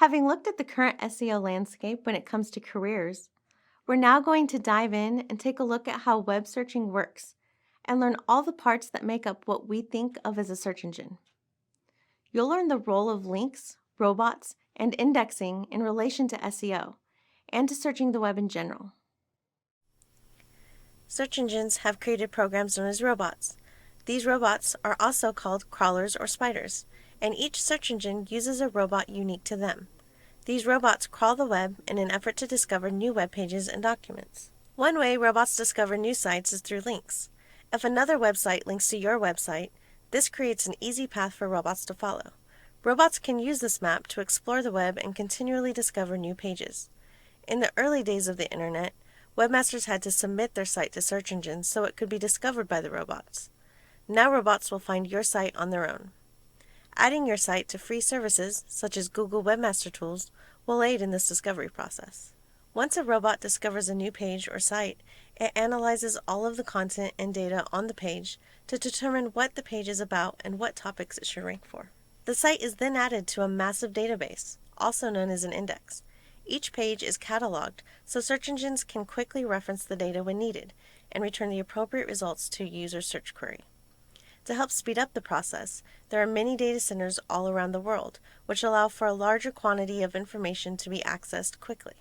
Having looked at the current SEO landscape when it comes to careers, we're now going to dive in and take a look at how web searching works and learn all the parts that make up what we think of as a search engine. You'll learn the role of links, robots, and indexing in relation to SEO and to searching the web in general. Search engines have created programs known as robots. These robots are also called crawlers or spiders, and each search engine uses a robot unique to them. These robots crawl the web in an effort to discover new web pages and documents. One way robots discover new sites is through links. If another website links to your website, this creates an easy path for robots to follow. Robots can use this map to explore the web and continually discover new pages. In the early days of the internet, webmasters had to submit their site to search engines so it could be discovered by the robots. Now robots will find your site on their own. Adding your site to free services, such as Google Webmaster Tools, will aid in this discovery process. Once a robot discovers a new page or site, it analyzes all of the content and data on the page to determine what the page is about and what topics it should rank for. The site is then added to a massive database, also known as an index. Each page is cataloged so search engines can quickly reference the data when needed and return the appropriate results to a user's search query. To help speed up the process, there are many data centers all around the world, which allow for a larger quantity of information to be accessed quickly.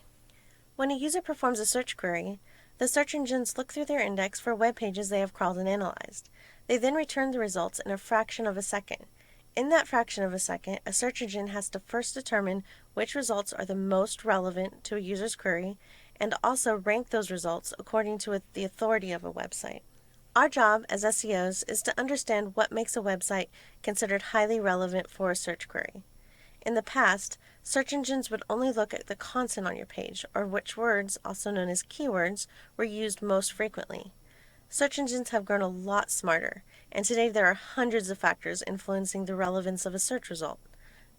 When a user performs a search query, the search engines look through their index for web pages they have crawled and analyzed. They then return the results in a fraction of a second. In that fraction of a second, a search engine has to first determine which results are the most relevant to a user's query and also rank those results according to the authority of a website. Our job as SEOs is to understand what makes a website considered highly relevant for a search query. In the past, search engines would only look at the content on your page, or which words, also known as keywords, were used most frequently. Search engines have grown a lot smarter, and today there are hundreds of factors influencing the relevance of a search result.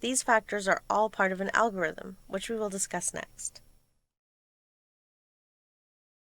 These factors are all part of an algorithm, which we will discuss next.